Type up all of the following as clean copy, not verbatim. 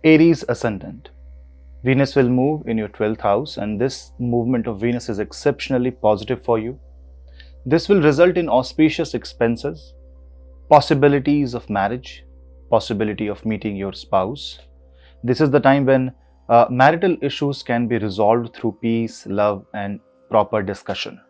Aries Ascendant. Venus will move in your 12th house, and this movement of Venus is exceptionally positive for you. This will result in auspicious expenses, possibilities of marriage, possibility of meeting your spouse. This is the time when marital issues can be resolved through peace, love, and proper discussion.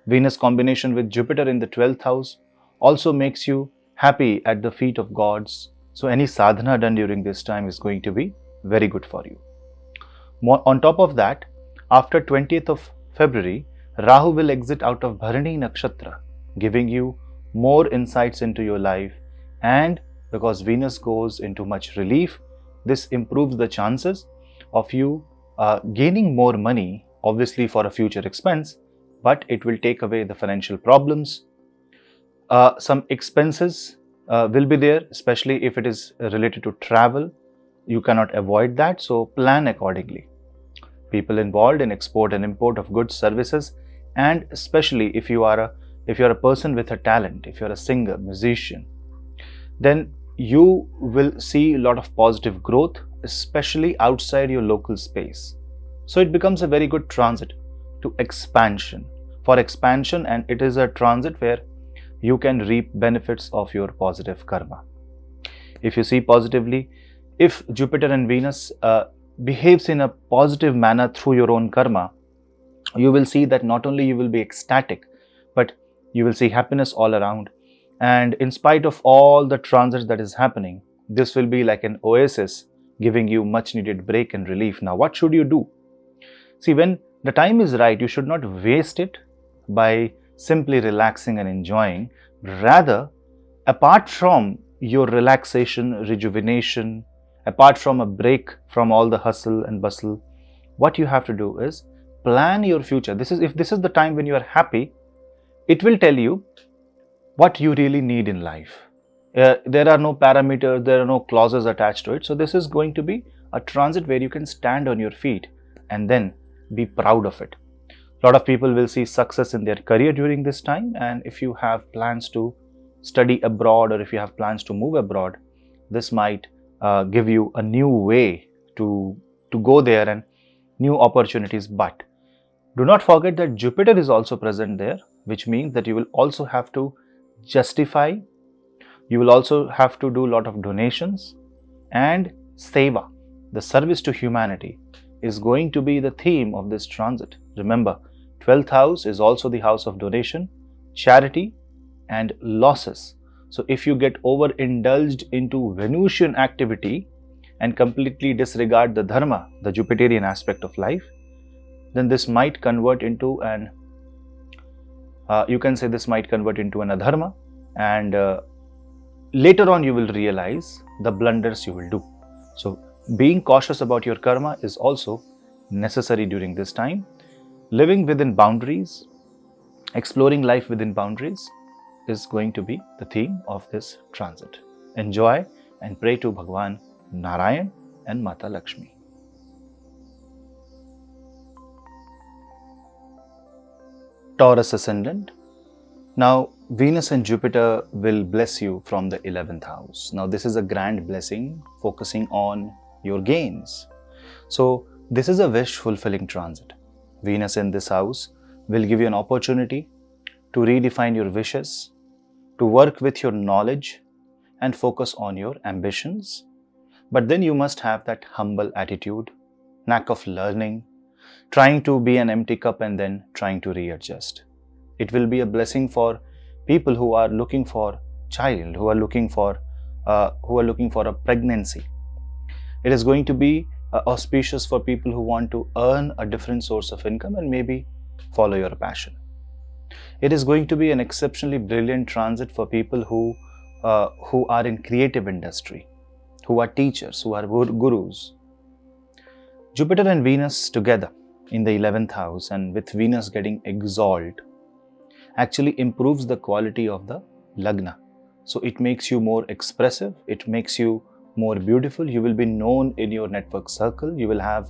Venus combination with Jupiter in the 12th house also makes you happy at the feet of gods. So any sadhana done during this time is going to be very good for you. On top of that, after 20th of February, Rahu will exit out of Bharani Nakshatra, giving you more insights into your life, and because Venus goes into much relief, this improves the chances of you gaining more money, obviously for a future expense, but it will take away the financial problems. Some expenses will be there, especially if it is related to travel. You cannot avoid that, so plan accordingly. People involved in export and import of goods, services, and especially if you are a person with a talent, if you're a singer, musician, then you will see a lot of positive growth, especially outside your local space. So it becomes a very good transit to expansion, and it is a transit where you can reap benefits of your positive karma. If you see positively, if Jupiter and Venus behaves in a positive manner through your own karma, you will see that not only you will be ecstatic, but you will see happiness all around. And in spite of all the transits that is happening, this will be like an oasis, giving you much needed break and relief. Now, what should you do? See, when the time is right, you should not waste it by simply relaxing and enjoying. Rather, apart from your relaxation, rejuvenation, apart from a break from all the hustle and bustle, what you have to do is plan your future. If this is the time when you are happy, it will tell you what you really need in life. There are no parameters, there are no clauses attached to it. So this is going to be a transit where you can stand on your feet and then be proud of it. A lot of people will see success in their career during this time, and if you have plans to study abroad or if you have plans to move abroad, this might give you a new way to go there and new opportunities. But do not forget that Jupiter is also present there, which means that you will also have to justify, you will also have to do a lot of donations, and seva, the service to humanity, is going to be the theme of this transit. Remember, 12th house is also the house of donation, charity, and losses. So if you get overindulged into Venusian activity and completely disregard the dharma, the Jupiterian aspect of life, then this might convert into an adharma, and later on you will realize the blunders you will do. So being cautious about your karma is also necessary during this time. Living within boundaries, exploring life within boundaries is going to be the theme of this transit. Enjoy and pray to Bhagwan Narayan and Mata Lakshmi. Taurus Ascendant. Now, Venus and Jupiter will bless you from the 11th house. Now, this is a grand blessing focusing on your gains. So, this is a wish-fulfilling transit. Venus in this house will give you an opportunity to redefine your wishes, to work with your knowledge and focus on your ambitions. But then you must have that humble attitude, knack of learning, trying to be an empty cup and then trying to readjust. It will be a blessing for people who are looking for child, who are looking for a pregnancy. It is going to be auspicious for people who want to earn a different source of income and maybe follow your passion. It is going to be an exceptionally brilliant transit for people who are in creative industry, who are teachers, who are gurus. Jupiter and Venus together in the 11th house, and with Venus getting exalted, actually improves the quality of the lagna. So it makes you more expressive, it makes you more beautiful. You will be known in your network circle. You will have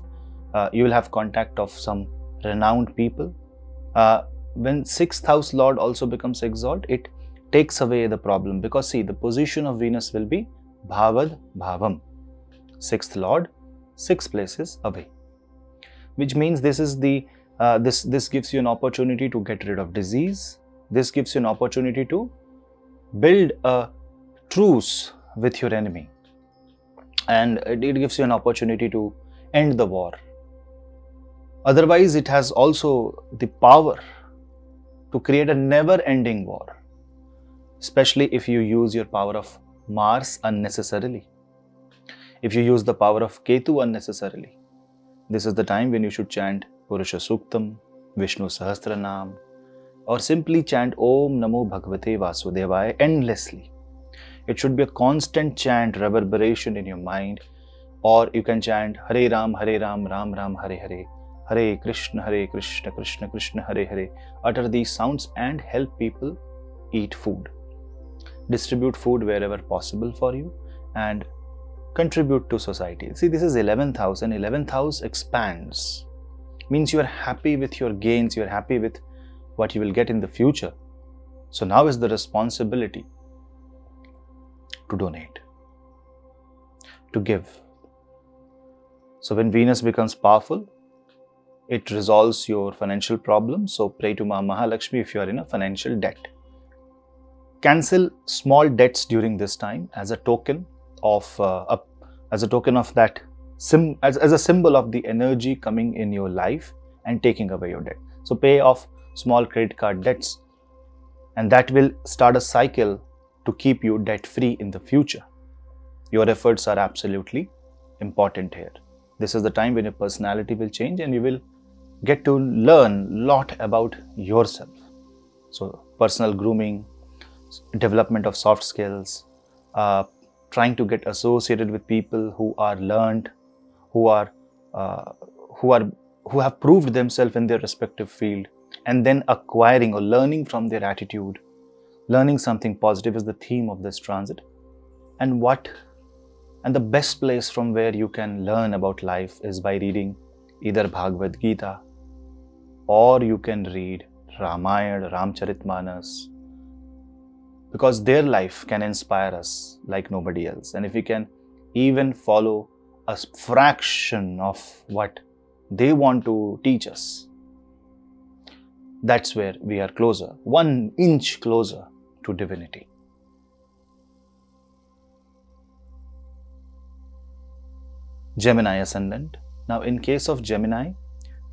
contact of some renowned people. When 6th house Lord also becomes exalted, it takes away the problem, because see, the position of Venus will be Bhavad Bhavam. 6th lord 6 places away, which means this is the this gives you an opportunity to get rid of disease. This gives you an opportunity to build a truce with your enemy, and it gives you an opportunity to end the war. Otherwise, it has also the power to create a never-ending war, especially if you use your power of Mars unnecessarily. If you use the power of Ketu unnecessarily, this is the time when you should chant Purusha Suktam, Vishnu Sahasranam, or simply chant Om Namo Bhagavate Vasudevaya endlessly. It should be a constant chant, reverberation in your mind. Or you can chant Hare Ram, Ram Ram, Hare Hare, Hare Krishna, Krishna Krishna, Hare Hare. Utter these sounds and help people eat food. Distribute food wherever possible for you and contribute to society. See, this is 11th house, and 11th house expands. Means you are happy with your gains, you are happy with what you will get in the future. So now is the responsibility to donate, to give. So when Venus becomes powerful, it resolves your financial problems. So pray to Ma Mahalakshmi if you are in a financial debt. Cancel small debts during this time as a token of that as a symbol of the energy coming in your life and taking away your debt. So pay off small credit card debts, and that will start a cycle to keep you debt free in the future. Your efforts are absolutely important here. This is the time when your personality will change and you will get to learn a lot about yourself. So personal grooming, development of soft skills, trying to get associated with people who are learned, who have proved themselves in their respective field, and then acquiring or learning from their attitude. Learning something positive is the theme of this transit. And the best place from where you can learn about life is by reading either Bhagavad Gita, or you can read Ramayana, Ramcharitmanas, because their life can inspire us like nobody else. And if we can even follow a fraction of what they want to teach us, that's where we are closer, 1 inch closer to divinity. Gemini Ascendant. Now in case of Gemini,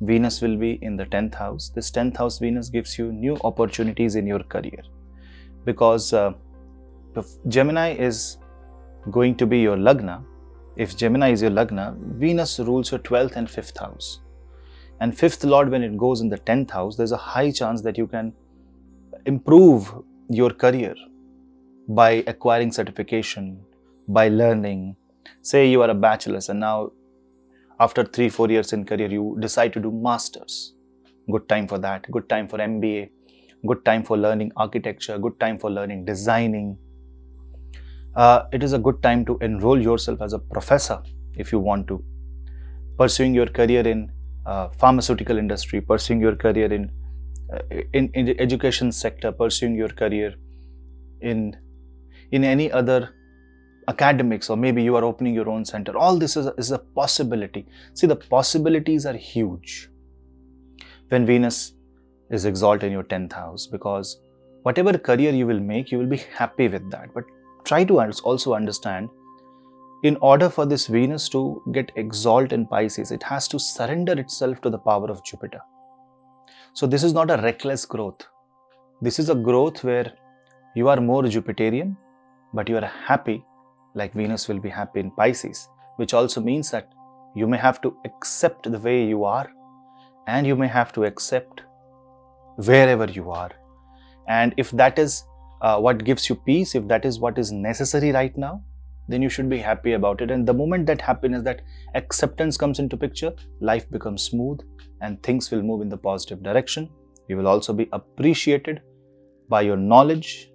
Venus will be in the 10th house. This 10th house Venus gives you new opportunities in your career, because Gemini is going to be your Lagna. If Gemini is your Lagna, Venus rules your 12th and 5th house. And 5th lord, when it goes in the 10th house, there's a high chance that you can improve your career by acquiring certification, by learning. Say you are a bachelor and now after 3-4 years in career, you decide to do masters. Good time for that. Good time for MBA. Good time for learning architecture. Good time for learning designing. It is a good time to enroll yourself as a professor if you want to. Pursuing your career in pharmaceutical industry, pursuing your career in education sector, pursuing your career in any other academics, or maybe you are opening your own center. All this is a possibility. See, the possibilities are huge when Venus is exalted in your 10th house, because whatever career you will make, you will be happy with that. But try to also understand, in order for this Venus to get exalted in Pisces, it has to surrender itself to the power of Jupiter. So this is not a reckless growth. This is a growth where you are more Jupiterian, but you are happy like Venus will be happy in Pisces, which also means that you may have to accept the way you are, and you may have to accept wherever you are. And if that is what gives you peace, if that is what is necessary right now, then you should be happy about it. And the moment that happiness, that acceptance comes into picture, life becomes smooth and things will move in the positive direction. You will also be appreciated by your knowledge.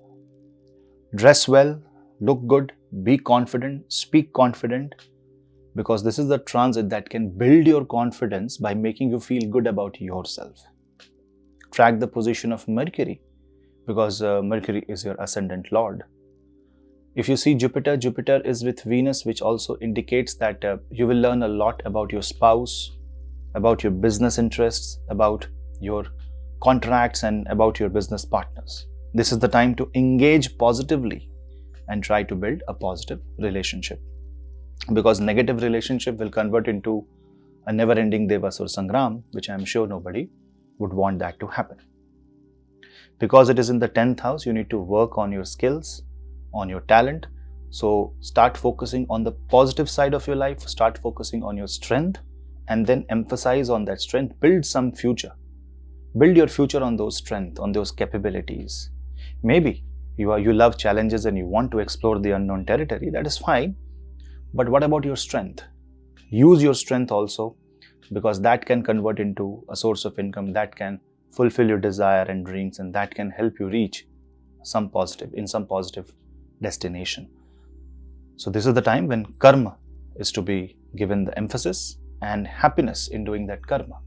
Dress well, look good, be confident, speak confident, because this is the transit that can build your confidence by making you feel good about yourself. Track the position of Mercury, because Mercury is your ascendant lord. If you see Jupiter, Jupiter is with Venus, which also indicates that you will learn a lot about your spouse, about your business interests, about your contracts, and about your business partners. This is the time to engage positively and try to build a positive relationship, because negative relationship will convert into a never-ending Devasur Sangram, which I am sure nobody would want that to happen. Because it is in the 10th house, you need to work on your skills, on your talent. So start focusing on the positive side of your life, start focusing on your strength, and then emphasize on that strength. Build some future. Build your future on those strengths, on those capabilities. Maybe you love challenges and you want to explore the unknown territory. That is fine. But what about your strength? Use your strength also, because that can convert into a source of income, that can fulfill your desire and dreams, and that can help you reach some positive destination. So this is the time when karma is to be given the emphasis, and happiness in doing that karma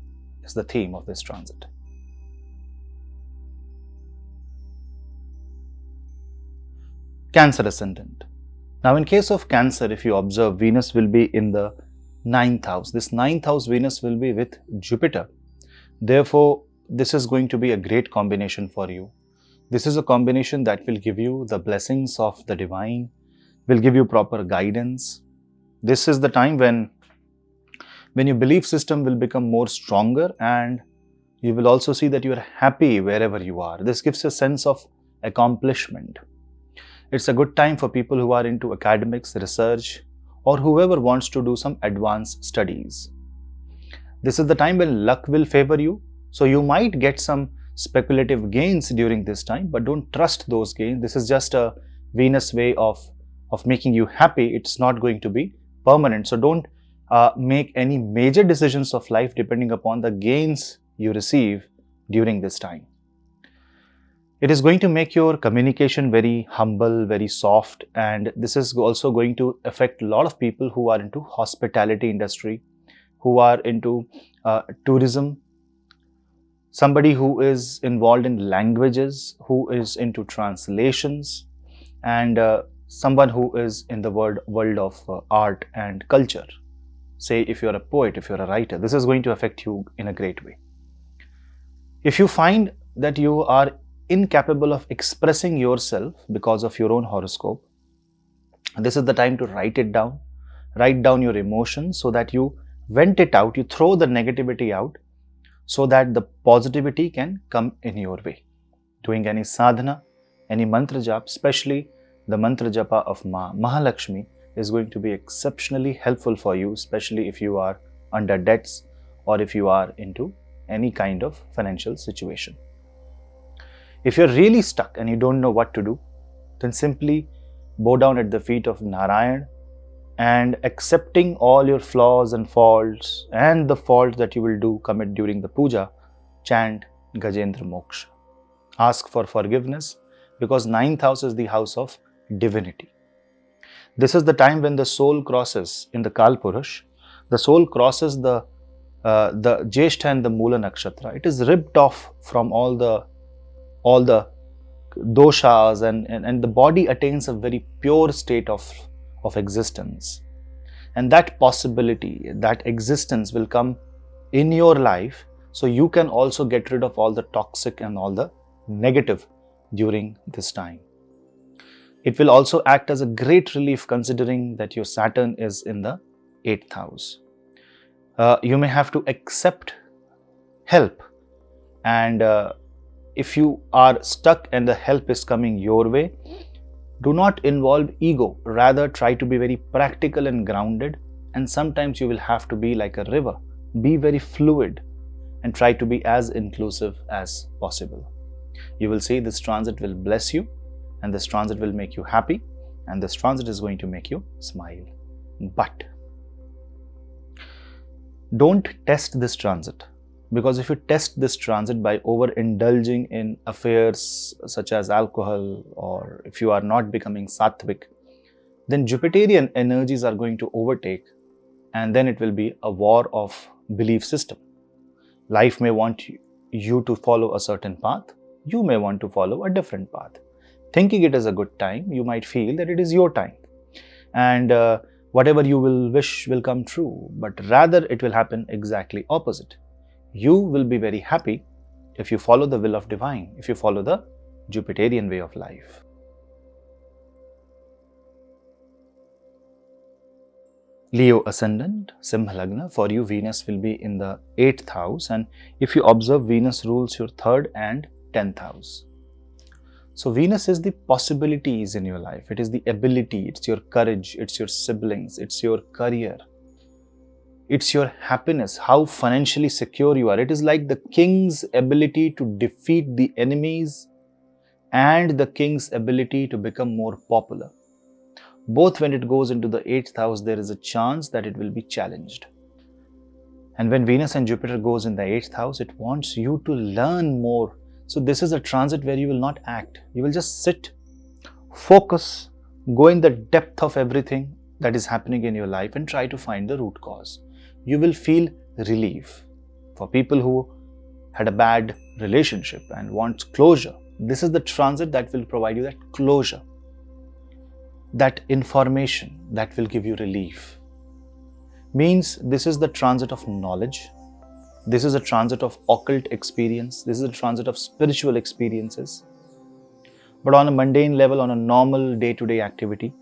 is the theme of this transit. Cancer Ascendant. Now in case of Cancer, if you observe, Venus will be in the 9th house. This 9th house Venus will be with Jupiter. Therefore, this is going to be a great combination for you. This is a combination that will give you the blessings of the divine, will give you proper guidance. This is the time when your belief system will become more stronger, and you will also see that you are happy wherever you are. This gives a sense of accomplishment. It's a good time for people who are into academics, research, or whoever wants to do some advanced studies. This is the time when luck will favor you. So you might get some speculative gains during this time, but don't trust those gains. This is just a Venus way of making you happy. It's not going to be permanent. So don't make any major decisions of life depending upon the gains you receive during this time. It is going to make your communication very humble, very soft, and this is also going to affect a lot of people who are into hospitality industry, who are into tourism, somebody who is involved in languages, who is into translations, and someone who is in the world of art and culture. Say if you're a poet, if you're a writer, this is going to affect you in a great way. If you find that you are incapable of expressing yourself because of your own horoscope, this is the time to write it down. Write down your emotions so that you vent it out, you throw the negativity out, so that the positivity can come in your way. Doing any sadhana, any mantra japa, especially the mantra japa of Mahalakshmi, is going to be exceptionally helpful for you, especially if you are under debts or if you are into any kind of financial situation. If you're really stuck and you don't know what to do, then simply bow down at the feet of Narayan, and accepting all your flaws and faults and the fault that you will commit during the puja, chant Gajendra Moksha. Ask for forgiveness, because 9th house is the house of divinity. This is the time when the soul crosses in the Kalpurush. The soul crosses the Jeshta and the Mula Nakshatra. It is ripped off from all the doshas, and the body attains a very pure state of existence. And that possibility, that existence will come in your life, so you can also get rid of all the toxic and all the negative during this time. It will also act as a great relief, considering that your Saturn is in the 8th house. You may have to accept help, and if you are stuck and the help is coming your way, do not involve ego. Rather, try to be very practical and grounded, and sometimes you will have to be like a river. Be very fluid and try to be as inclusive as possible. You will see this transit will bless you, and this transit will make you happy, and this transit is going to make you smile. But don't test this transit, because if you test this transit by overindulging in affairs such as alcohol, or if you are not becoming sattvic, then Jupiterian energies are going to overtake, and then it will be a war of belief system. Life may want you to follow a certain path, you may want to follow a different path. thinking it is a good time, you might feel that it is your time. And whatever you will wish will come true, but rather it will happen exactly opposite. You will be very happy if you follow the will of divine, if you follow the Jupiterian way of life. Leo Ascendant, Simha Lagna, for you Venus will be in the 8th house, and if you observe, Venus rules your 3rd and 10th house. So Venus is the possibilities in your life, it is the ability, it's your courage, it's your siblings, it's your career, it's your happiness, how financially secure you are. It is like the king's ability to defeat the enemies and the king's ability to become more popular. Both when it goes into the 8th house, there is a chance that it will be challenged. And when Venus and Jupiter goes in the 8th house, it wants you to learn more. So this is a transit where you will not act. You will just sit, focus, go in the depth of everything that is happening in your life and try to find the root cause. You will feel relief. For people who had a bad relationship and want closure, this is the transit that will provide you that closure, that information that will give you relief. Means this is the transit of knowledge, this is a transit of occult experience, this is a transit of spiritual experiences. But on a mundane level, on a normal day-to-day activity,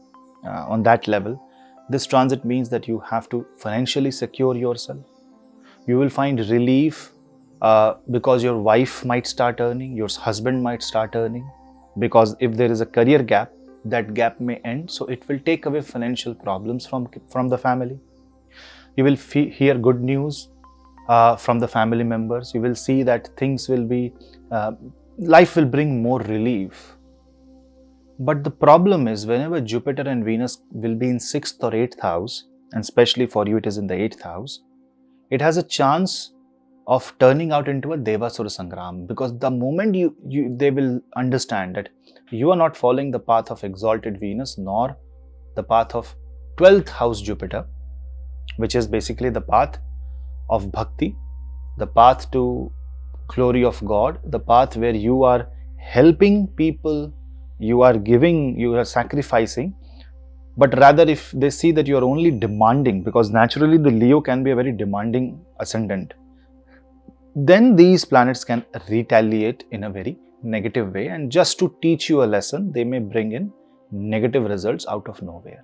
on that level, this transit means that you have to financially secure yourself. You will find relief because your wife might start earning, your husband might start earning, because if there is a career gap, that gap may end, so it will take away financial problems from the family. You will hear good news from the family members. You will see that things will be, life will bring more relief. But the problem is, whenever Jupiter and Venus will be in 6th or 8th house, and especially for you it is in the 8th house, it has a chance of turning out into a Devasura Sangram, because the moment they will understand that you are not following the path of exalted Venus nor the path of 12th house Jupiter, which is basically the path of bhakti, the path to glory of God, the path where you are helping people, you are giving, you are sacrificing. But rather, if they see that you are only demanding, because naturally the Leo can be a very demanding ascendant, then these planets can retaliate in a very negative way, and just to teach you a lesson, they may bring in negative results out of nowhere.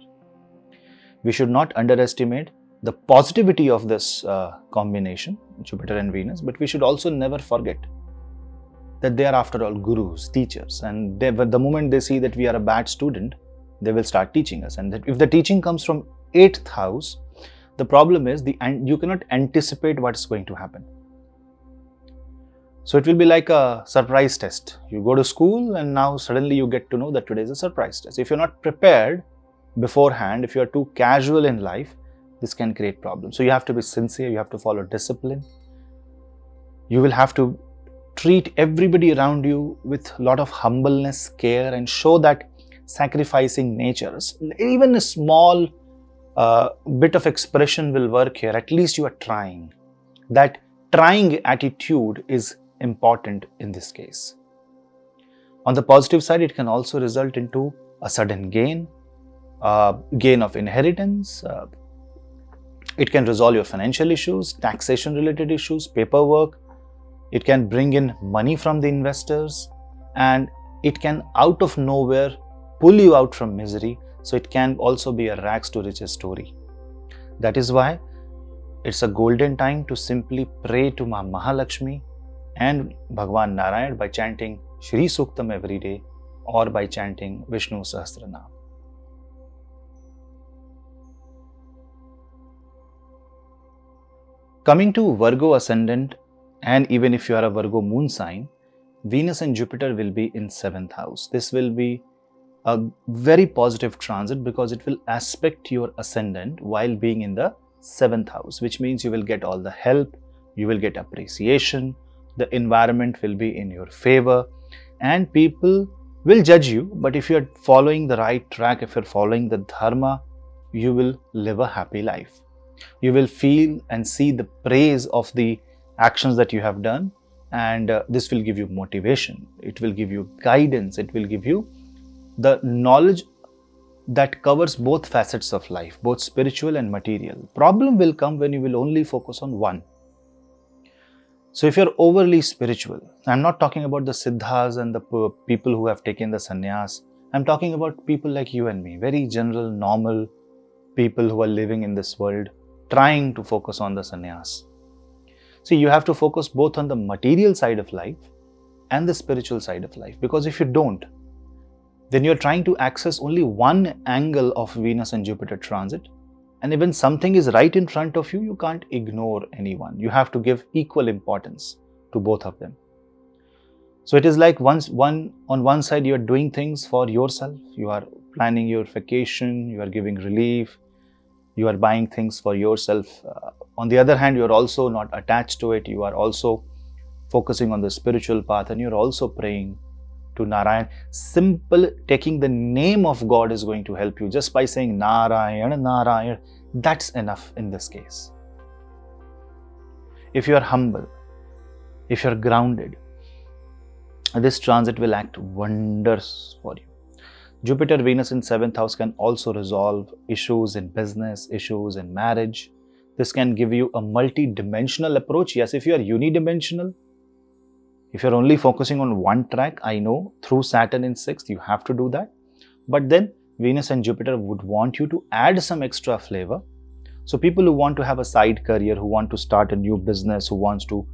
We should not underestimate the positivity of this combination, Jupiter and Venus, but we should also never forget that they are after all gurus, teachers, and the moment they see that we are a bad student, they will start teaching us. And that if the teaching comes from 8th house, the problem is you cannot anticipate what's going to happen. So it will be like a surprise test. You go to school and now suddenly you get to know that today is a surprise test. If you're not prepared beforehand, if you are too casual in life, this can create problems. So you have to be sincere, you have to follow discipline. You will have to treat everybody around you with a lot of humbleness, care, and show that sacrificing nature. Even a small bit of expression will work here. At least you are trying. That trying attitude is important in this case. On the positive side, it can also result into a sudden gain of inheritance. It can resolve your financial issues, taxation related issues, paperwork. It can bring in money from the investors, and it can out of nowhere pull you out from misery. So it can also be a rags to riches story. That is why it's a golden time to simply pray to Ma Mahalakshmi and Bhagwan Narayan by chanting Shri Suktam every day or by chanting Vishnu Sahasranam. Coming to Virgo ascendant, and even if you are a Virgo moon sign, Venus and Jupiter will be in 7th house. This will be a very positive transit because it will aspect your ascendant while being in the 7th house, which means you will get all the help, you will get appreciation, the environment will be in your favor, and people will judge you. But if you are following the right track, if you are following the dharma, you will live a happy life. You will feel and see the praise of the actions that you have done, and this will give you motivation, it will give you guidance, it will give you the knowledge that covers both facets of life, both spiritual and material. Problem will come when you will only focus on one. So if you're overly spiritual, I'm not talking about the siddhas and the people who have taken the sannyas. I'm talking about people like you and me, very general, normal people who are living in this world, trying to focus on the sannyas. See, you have to focus both on the material side of life and the spiritual side of life, because if you don't, then you're trying to access only one angle of Venus and Jupiter transit, and when something is right in front of you, you can't ignore anyone. You have to give equal importance to both of them. So it is like on one side you are doing things for yourself, you are planning your vacation, you are giving relief, you are buying things for yourself. On the other hand, you are also not attached to it, you are also focusing on the spiritual path, and you are also praying to Narayan. Simple taking the name of God is going to help you. Just by saying Narayan, Narayan, that's enough in this case. If you are humble, if you are grounded, this transit will act wonders for you. Jupiter, Venus in 7th house can also resolve issues in business, issues in marriage. This can give you a multi-dimensional approach. Yes, if you are unidimensional, if you're only focusing on one track, I know through Saturn in 6th, you have to do that. But then Venus and Jupiter would want you to add some extra flavor. So people who want to have a side career, who want to start a new business, who wants to,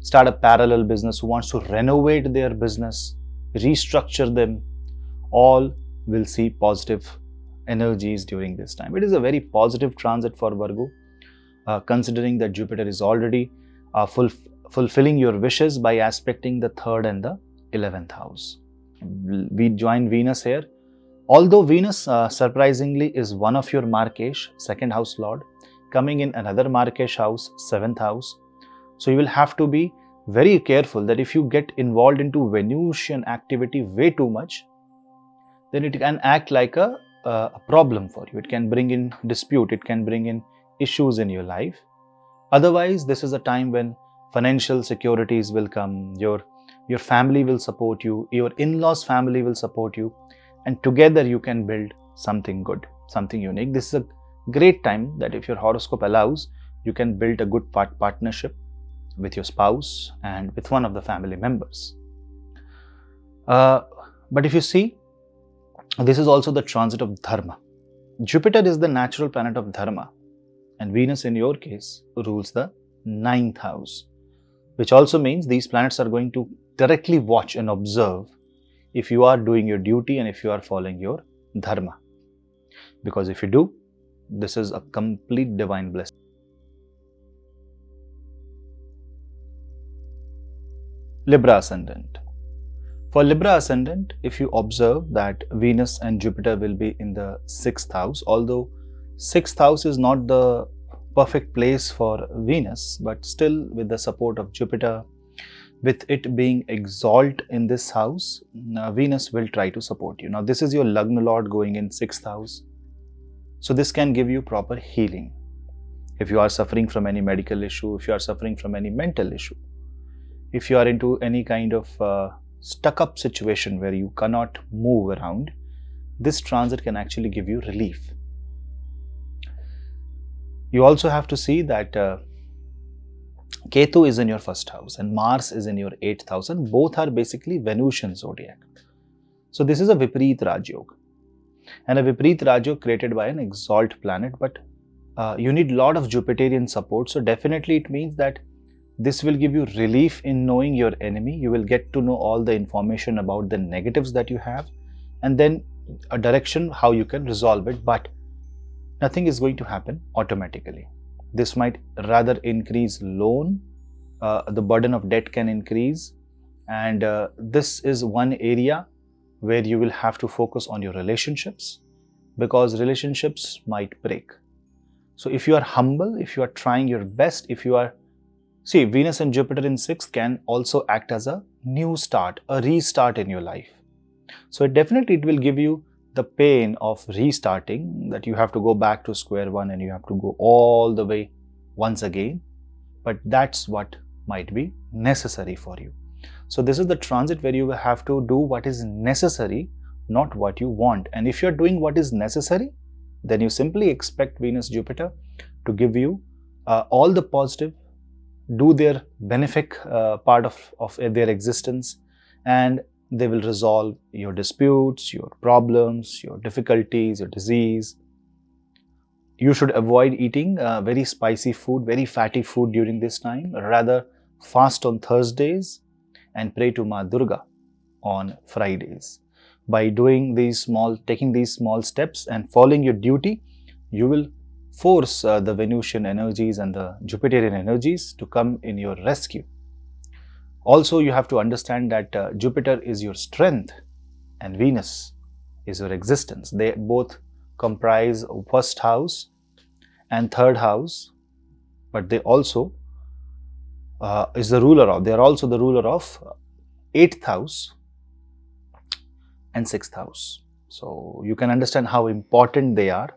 start a parallel business, who wants to renovate their business, restructure them, all will see positive energies during this time. It is a very positive transit for Virgo, considering that Jupiter is already fulfilling your wishes by aspecting the 3rd and the 11th house. We join Venus here. Although Venus surprisingly is one of your Markesh, 2nd house lord, coming in another Markesh house, 7th house. So you will have to be very careful that if you get involved into Venusian activity way too much, then it can act like a problem for you. It can bring in dispute, it can bring in issues in your life. Otherwise, this is a time when financial securities will come, your family will support you, your in-laws' family will support you, and together you can build something good, something unique. This is a great time that if your horoscope allows, you can build a good partnership with your spouse and with one of the family members. But if you see, this is also the transit of Dharma. Jupiter is the natural planet of Dharma, and Venus in your case rules the 9th house, which also means these planets are going to directly watch and observe if you are doing your duty and if you are following your Dharma. Because if you do, this is a complete divine blessing. Libra Ascendant. For Libra Ascendant, if you observe that Venus and Jupiter will be in the 6th house, although 6th house is not the perfect place for Venus, but still with the support of Jupiter, with it being exalt in this house, Venus will try to support you. Now this is your Lagna Lord going in 6th house. So this can give you proper healing. If you are suffering from any medical issue, if you are suffering from any mental issue, if you are into any kind of stuck up situation where you cannot move around, this transit can actually give you relief. You also have to see that Ketu is in your 1st house and Mars is in your 8th house, and both are basically Venusian zodiac. So this is a Vipareet Rajyog, and a Vipareet Rajyog created by an exalt planet, but you need a lot of Jupiterian support. So definitely it means that this will give you relief in knowing your enemy. You will get to know all the information about the negatives that you have, and then a direction how you can resolve it, but nothing is going to happen automatically. This might rather increase loan, the burden of debt can increase, and this is one area where you will have to focus on your relationships, because relationships might break. So if you are humble, if you are trying your best, if you are, see, Venus and Jupiter in 6th can also act as a new start, a restart in your life. So it will give you the pain of restarting, that you have to go back to square one and you have to go all the way once again. But that's what might be necessary for you. So this is the transit where you will have to do what is necessary not what you want. And if you're doing what is necessary, then you simply expect Venus, Jupiter to give you all the positive, do their benefic part of their existence, and they will resolve your disputes, your problems, your difficulties, your disease. You should avoid eating very spicy food, very fatty food during this time. Rather, fast on Thursdays and pray to Ma Durga on Fridays. By taking these small steps and following your duty, you will force the Venusian energies and the Jupiterian energies to come in your rescue. Also, you have to understand that Jupiter is your strength and Venus is your existence. They both comprise first house and third house, but they also they are also the ruler of 8th house and 6th house. So you can understand how important they are.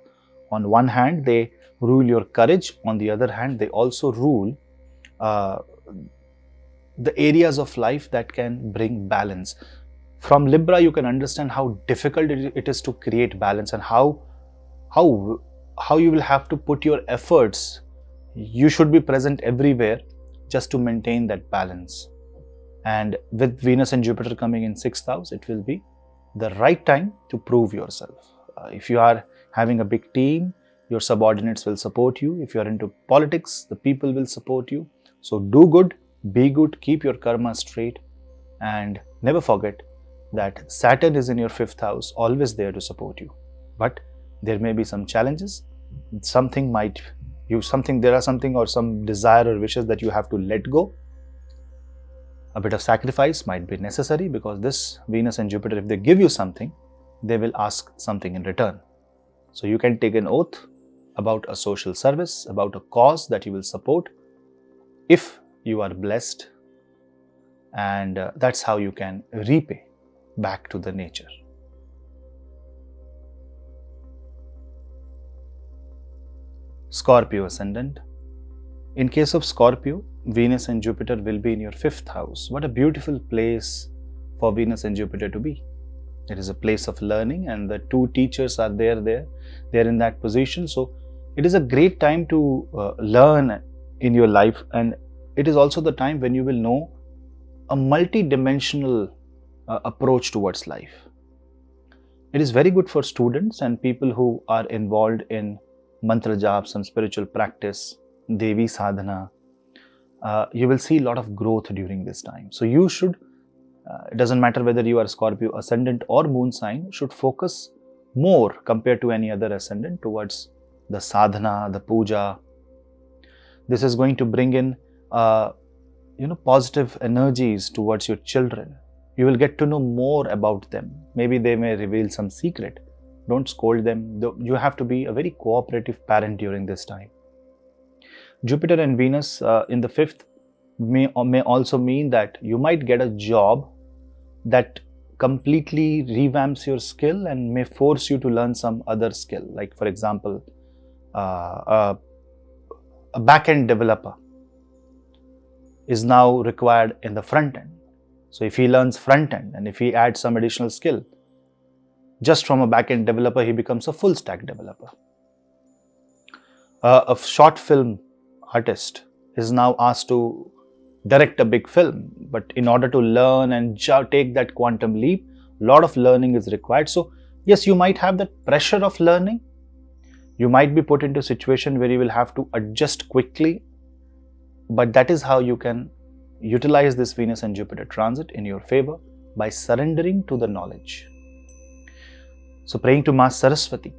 On one hand, they rule your courage. On the other hand, they also rule the areas of life that can bring balance. From Libra, you can understand how difficult it is to create balance and how you will have to put your efforts. You should be present everywhere just to maintain that balance. And with Venus and Jupiter coming in 6th house, it will be the right time to prove yourself. If you are having a big team, your subordinates will support you. If you are into politics, the people will support you. So do good, be good, keep your karma straight, and never forget that Saturn is in your 5th house, always there to support you. But there may be some challenges. There are something or some desire or wishes that you have to let go. A bit of sacrifice might be necessary, because this Venus and Jupiter, if they give you something, they will ask something in return. So you can take an oath about a social service, about a cause that you will support if you are blessed, and that's how you can repay back to the nature. Scorpio Ascendant. In case of Scorpio, Venus and Jupiter will be in your 5th house. What a beautiful place for Venus and Jupiter to be. It is a place of learning, and the two teachers are there. They're in that position. So it is a great time to learn in your life, and it is also the time when you will know a multi-dimensional approach towards life. It is very good for students and people who are involved in mantra jap, some spiritual practice, Devi sadhana. You will see a lot of growth during this time. So you should, it doesn't matter whether you are Scorpio Ascendant or Moon sign, should focus more compared to any other ascendant towards the sadhana, the puja. This is going to bring in positive energies towards your children. You will get to know more about them. Maybe they may reveal some secret. Don't scold them. You have to be a very cooperative parent during this time. Jupiter and Venus in the 5th may also mean that you might get a job that completely revamps your skill and may force you to learn some other skill. Like, for example, a back-end developer is now required in the front end. So if he learns front end and if he adds some additional skill, just from a back-end developer, he becomes a full-stack developer. A short film artist is now asked to direct a big film, but in order to learn and take that quantum leap, a lot of learning is required. So yes, you might have that pressure of learning. You might be put into a situation where you will have to adjust quickly, but that is how you can utilize this Venus and Jupiter transit in your favor, by surrendering to the knowledge. So praying to Ma Saraswati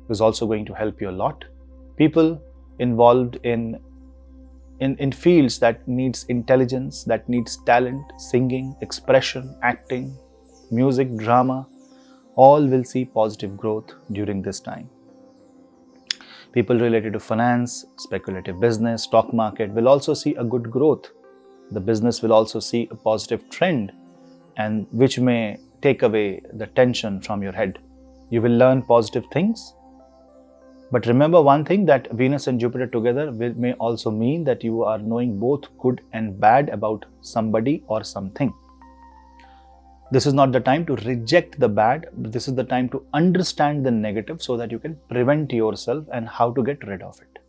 is also going to help you a lot. People involved in fields that needs intelligence, that needs talent, singing, expression, acting, music, drama, all will see positive growth during this time. People related to finance, speculative business, stock market will also see a good growth. The business will also see a positive trend, and which may take away the tension from your head. You will learn positive things. But remember one thing, that Venus and Jupiter together may also mean that you are knowing both good and bad about somebody or something. This is not the time to reject the bad, but this is the time to understand the negative so that you can prevent yourself and how to get rid of it.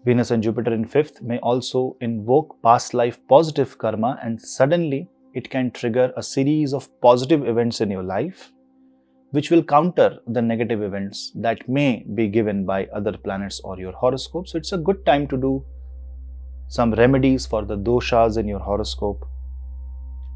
Venus and Jupiter in 5th may also invoke past life positive karma, and suddenly it can trigger a series of positive events in your life which will counter the negative events that may be given by other planets or your horoscope. So it's a good time to do some remedies for the doshas in your horoscope.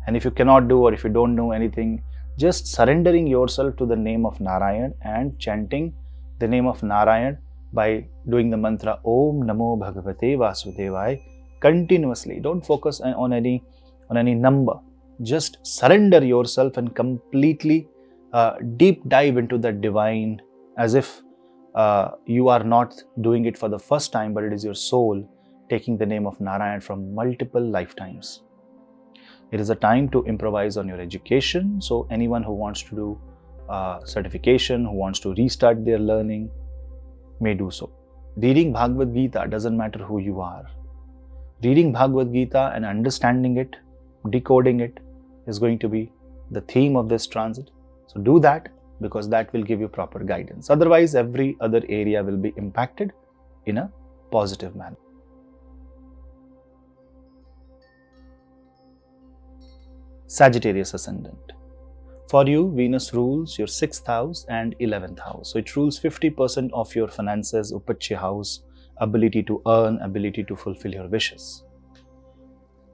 And if you cannot do, or if you don't know anything, just surrendering yourself to the name of Narayan and chanting the name of Narayan by doing the mantra Om Namo Bhagavate Vasudevaya continuously. Don't focus on any number. Just surrender yourself and completely deep dive into the divine, as if you are not doing it for the first time, but it is your soul taking the name of Narayan from multiple lifetimes. It is a time to improvise on your education. So anyone who wants to do certification, who wants to restart their learning, may do so. Reading Bhagavad Gita, doesn't matter who you are. Reading Bhagavad Gita and understanding it, decoding it, is going to be the theme of this transit. So do that, because that will give you proper guidance. Otherwise, every other area will be impacted in a positive manner. Sagittarius Ascendant. For you, Venus rules your 6th house and 11th house. So it rules 50% of your finances, Upachya house, ability to earn, ability to fulfill your wishes.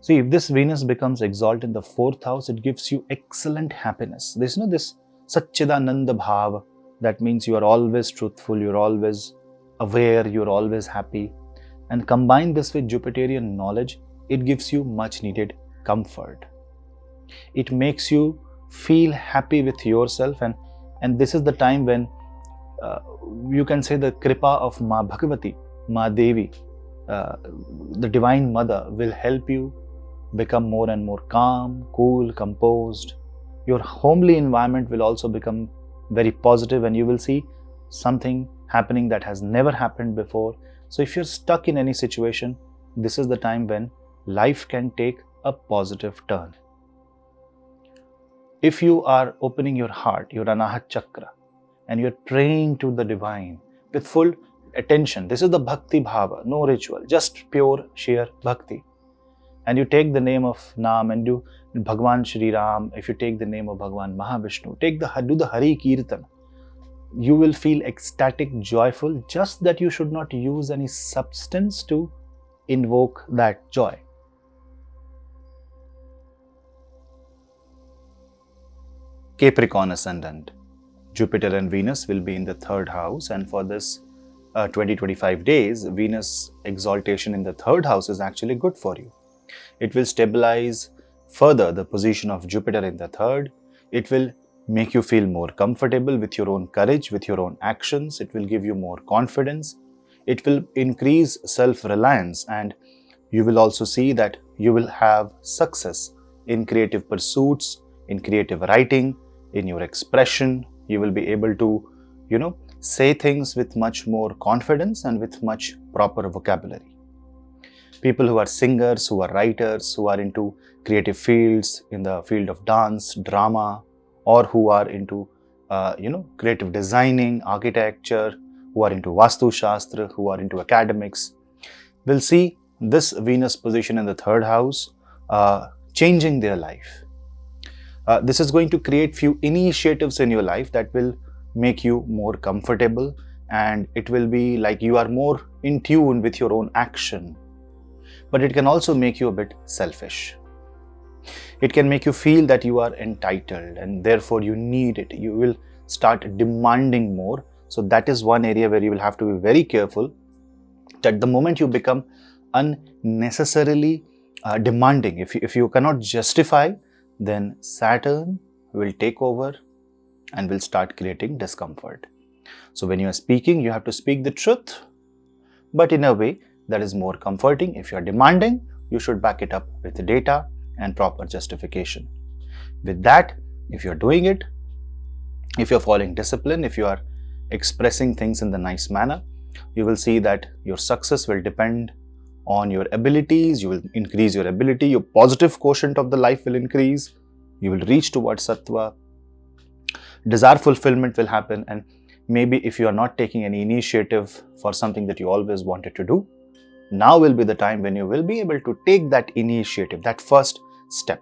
See, if this Venus becomes exalted in the 4th house, it gives you excellent happiness. There's this Satchidananda Bhava. That means you are always truthful, you're always aware, you're always happy. And combine this with Jupiterian knowledge, it gives you much needed comfort. It makes you feel happy with yourself, and this is the time when you can say the Kripa of Ma Bhagavati, Ma Devi, the Divine Mother, will help you become more and more calm, cool, composed. Your homely environment will also become very positive, and you will see something happening that has never happened before. So if you're stuck in any situation, this is the time when life can take a positive turn. If you are opening your heart, your Anahat Chakra, and you're praying to the divine with full attention, this is the Bhakti Bhava, no ritual, just pure, sheer Bhakti. And you take the name of Naam and do Bhagwan Shri Ram, if you take the name of Bhagwan Mahavishnu, do the Hari Kirtan, you will feel ecstatic, joyful, just that you should not use any substance to invoke that joy. Capricorn Ascendant. Jupiter and Venus will be in the 3rd house, and for this 20-25 days, Venus exaltation in the 3rd house is actually good for you. It will stabilize further the position of Jupiter in the 3rd. It will make you feel more comfortable with your own courage, with your own actions. It will give you more confidence. It will increase self-reliance, and you will also see that you will have success in creative pursuits, in creative writing, in your expression. You will be able to, say things with much more confidence and with much proper vocabulary. People who are singers, who are writers, who are into creative fields, in the field of dance, drama, or who are into, creative designing, architecture, who are into Vastu Shastra, who are into academics, will see this Venus position in the 3rd house changing their life. This is going to create few initiatives in your life that will make you more comfortable, and it will be like you are more in tune with your own action. But it can also make you a bit selfish. It can make you feel that you are entitled and therefore you need it. You will start demanding more. So that is one area where you will have to be very careful, that the moment you become unnecessarily demanding, if you cannot justify, then Saturn will take over and will start creating discomfort. So when you are speaking, you have to speak the truth, but in a way that is more comforting. If you are demanding, you should back it up with data and proper justification. With that, if you are doing it, if you are following discipline, if you are expressing things in the nice manner, you will see that your success will depend on your abilities. You will increase your ability, your positive quotient of the life will increase, You will reach towards Sattva. Desire fulfillment will happen, and maybe if you are not taking any initiative for something that you always wanted to do, now will be the time when you will be able to take that initiative, that first step.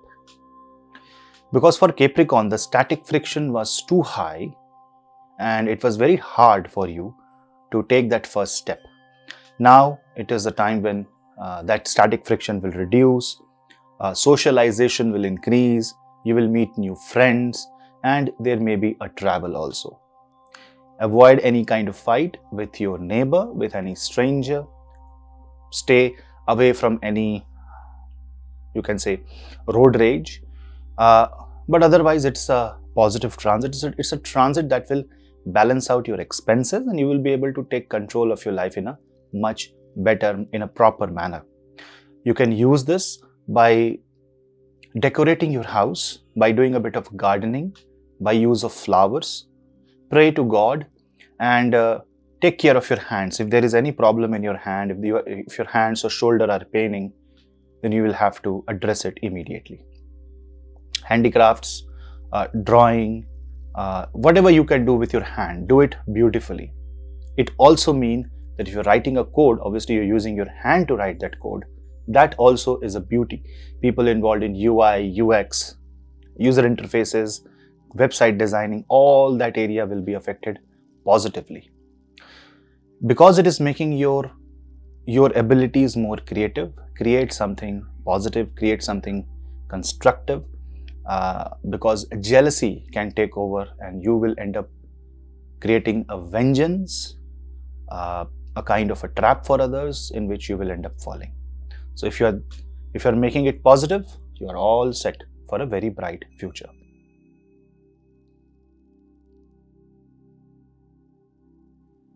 Because for Capricorn, the static friction was too high and it was very hard for you to take that first step. Now it is the time when that static friction will reduce, socialization will increase, you will meet new friends, and there may be a travel also. Avoid any kind of fight with your neighbor, with any stranger. Stay away from any, you can say, road rage. But otherwise, it's a positive transit. It's a transit that will balance out your expenses, and you will be able to take control of your life in a much better, in a proper manner. You can use this by decorating your house, by doing a bit of gardening, by use of flowers. Pray to God and take care of your hands. If there is any problem in your hand, if your hands or shoulder are paining, then you will have to address it immediately. Handicrafts, drawing, whatever you can do with your hand, do it beautifully. It also means that if you're writing a code, obviously you're using your hand to write that code. That also is a beauty. People involved in UI, UX, user interfaces, website designing, all that area will be affected positively. Because it is making your abilities more creative, create something positive, create something constructive, because jealousy can take over and you will end up creating a vengeance, a kind of a trap for others in which you will end up falling. So if you're making it positive, you are all set for a very bright future.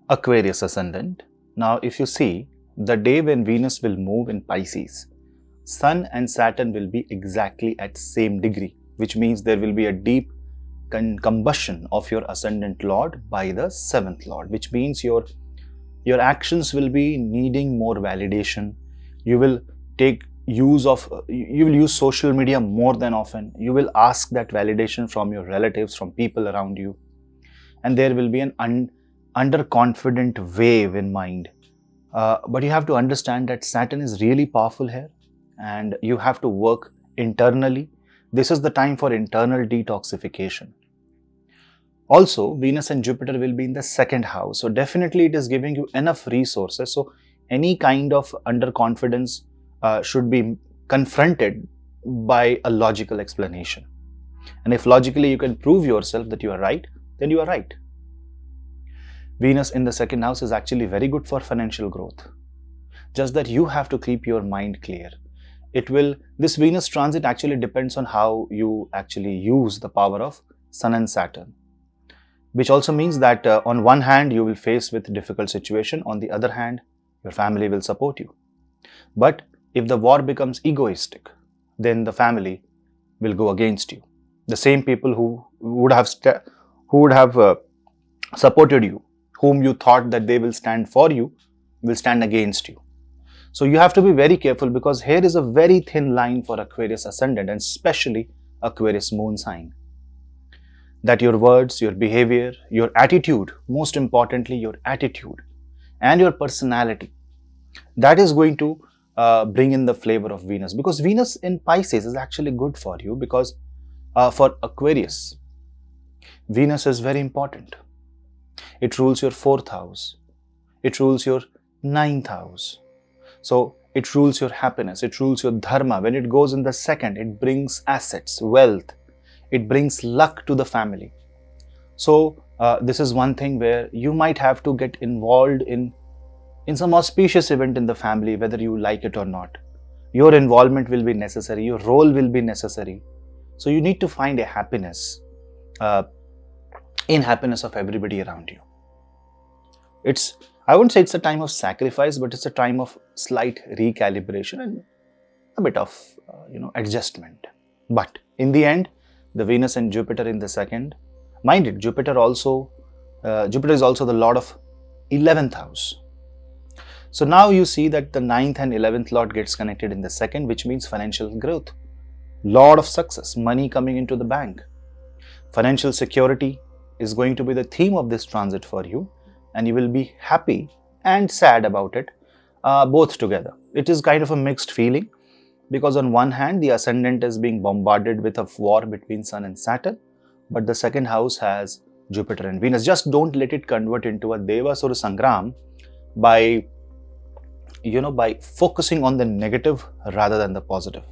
Aquarius Ascendant. Now if you see, the day when Venus will move in Pisces, Sun and Saturn will be exactly at same degree, which means there will be a deep combustion of your Ascendant Lord by the 7th Lord, which means your actions will be needing more validation. You will use social media more than often. You will ask that validation from your relatives, from people around you, and there will be an underconfident wave in mind. But you have to understand that Saturn is really powerful here, and you have to work internally. This is the time for internal detoxification. Also, Venus and Jupiter will be in the 2nd house, so definitely it is giving you enough resources. So any kind of underconfidence should be confronted by a logical explanation. And if logically you can prove yourself that you are right, then you are right. Venus in the 2nd house is actually very good for financial growth. Just that you have to keep your mind clear. This Venus transit actually depends on how you actually use the power of Sun and Saturn, which also means that on one hand you will face with difficult situation, on the other hand your family will support you. But if the war becomes egoistic, then the family will go against you. The same people who would have supported you, whom you thought that they will stand for you, will stand against you. So you have to be very careful, because here is a very thin line for Aquarius Ascendant and especially Aquarius Moon sign. That your words, your behavior, your attitude, most importantly your attitude and your personality, that is going to bring in the flavor of Venus. Because Venus in Pisces is actually good for you, because for Aquarius, Venus is very important. It rules your 4th house. It rules your 9th house. So it rules your happiness. It rules your dharma. When it goes in the 2nd, it brings assets, wealth. It brings luck to the family. So this is one thing where you might have to get involved in some auspicious event in the family, whether you like it or not. Your involvement will be necessary. Your role will be necessary. So you need to find a happiness in happiness of everybody around you. I wouldn't say it's a time of sacrifice, but it's a time of slight recalibration and a bit of adjustment. But in the end, the Venus and Jupiter in the 2nd, mind it, Jupiter is also the Lord of 11th house. So now you see that the 9th and 11th Lord gets connected in the 2nd, which means financial growth. Lot of success, money coming into the bank. Financial security is going to be the theme of this transit for you, and you will be happy and sad about it, both together. It is kind of a mixed feeling, because on one hand, the ascendant is being bombarded with a war between Sun and Saturn, but the second house has Jupiter and Venus. Just don't let it convert into a Devasura Sangram by focusing on the negative rather than the positive.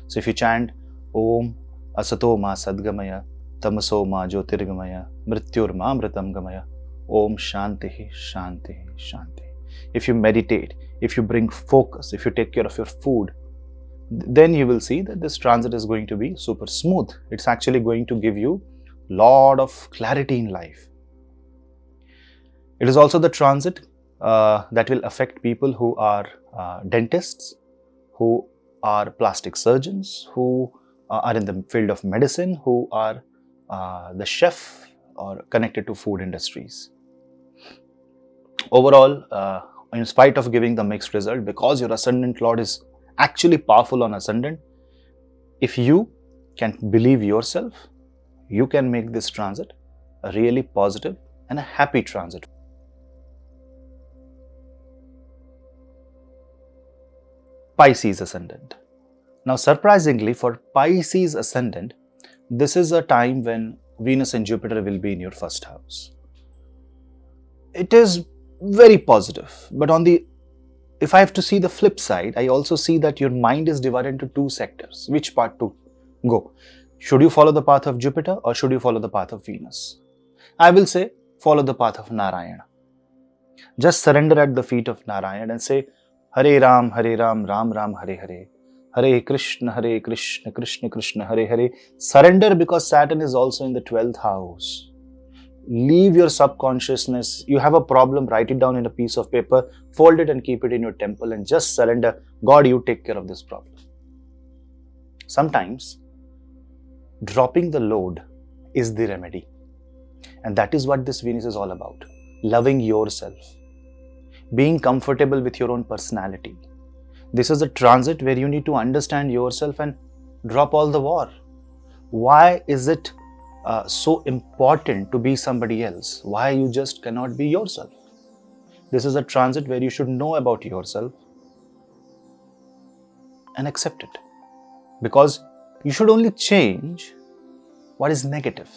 So if you chant Om Asato Ma Sadgamaya Tamaso Ma Jyotirgamaya Mrityur Ma Amritam Gamaya Om Shanti Shanti Shanti. If you meditate, if you bring focus, if you take care of your food, then you will see that this transit is going to be super smooth. It's actually going to give you a lot of clarity in life. It is also the transit that will affect people who are dentists, who are plastic surgeons, who are in the field of medicine, who are the chef or connected to food industries. Overall, in spite of giving the mixed result, because your ascendant lord is actually powerful on ascendant, if you can believe yourself, you can make this transit a really positive and a happy transit. Pisces ascendant. Now, surprisingly, for Pisces ascendant, this is a time when Venus and Jupiter will be in your first house. It is very positive, but if I have to see the flip side, I also see that your mind is divided into two sectors. Which part to go? Should you follow the path of Jupiter or should you follow the path of Venus? I will say follow the path of Narayana. Just surrender at the feet of Narayana and say Hare Ram, Ram Ram, Hare Hare. Hare Krishna, Krishna Krishna, Hare Hare. Surrender, because Saturn is also in the 12th house. Leave your subconsciousness. You have a problem, write it down in a piece of paper, fold it and keep it in your temple and just surrender. God, you take care of this problem. Sometimes dropping the load is the remedy. And that is what this Venus is all about. Loving yourself. Being comfortable with your own personality. This is a transit where you need to understand yourself and drop all the war. Why is it so important to be somebody else? Why you just cannot be yourself? This is a transit where you should know about yourself and accept it. Because you should only change what is negative.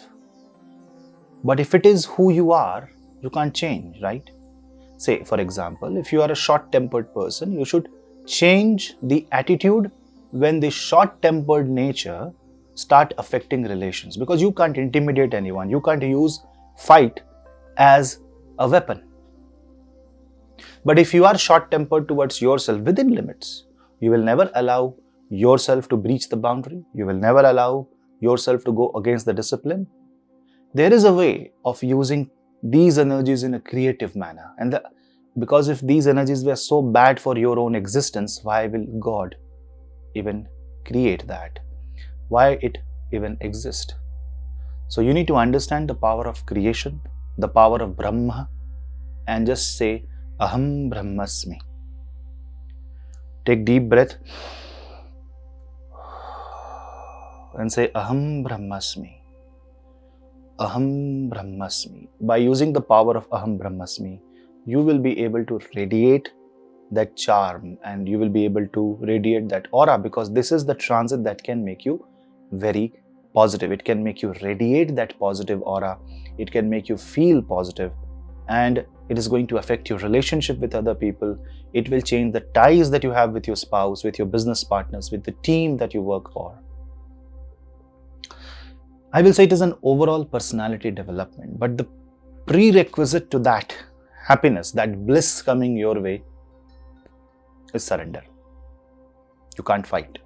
But if it is who you are, you can't change, right? Say, for example, if you are a short-tempered person, you should change the attitude when the short-tempered nature start affecting relations, because you can't intimidate anyone. You can't use fight as a weapon. But if you are short-tempered towards yourself within limits, you will never allow yourself to breach the boundary. You will never allow yourself to go against the discipline. There is a way of using these energies in a creative manner. And because if these energies were so bad for your own existence, why will God even create that? Why it even exist? So you need to understand the power of creation, the power of Brahma, and just say Aham Brahmasmi. Take deep breath and say Aham Brahmasmi. Aham Brahmasmi. By using the power of Aham Brahmasmi, you will be able to radiate that charm and you will be able to radiate that aura, because this is the transit that can make you very positive. It can make you radiate that positive aura. It can make you feel positive, and it is going to affect your relationship with other people. It will change the ties that you have with your spouse, with your business partners, with the team that you work for. I will say it is an overall personality development, but the prerequisite to that happiness, that bliss coming your way, is surrender. You can't fight.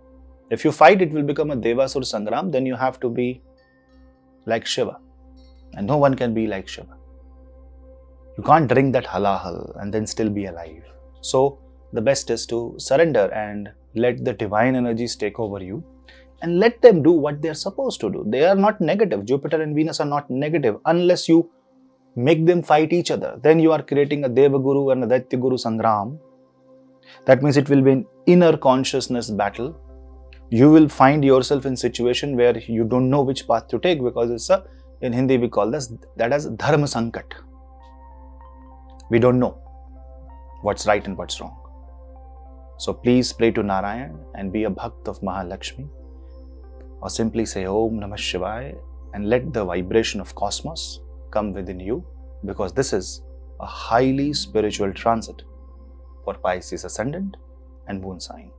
If you fight, it will become a Devasura Sangram. Then you have to be like Shiva, and no one can be like Shiva. You can't drink that halahal and then still be alive. So the best is to surrender and let the divine energies take over you, and let them do what they are supposed to do. They are not negative. Jupiter and Venus are not negative unless you make them fight each other. Then you are creating a Devaguru and a Daityaguru Sangram. That means it will be an inner consciousness battle You will find yourself in situation where you don't know which path to take, because it's in Hindi we call that as dharma sankat. We don't know what's right and what's wrong. So please pray to Narayan and be a bhakt of Mahalakshmi, or simply say Om Namah Shivaya and let the vibration of cosmos come within you, because this is a highly spiritual transit for Pisces ascendant and moon sign.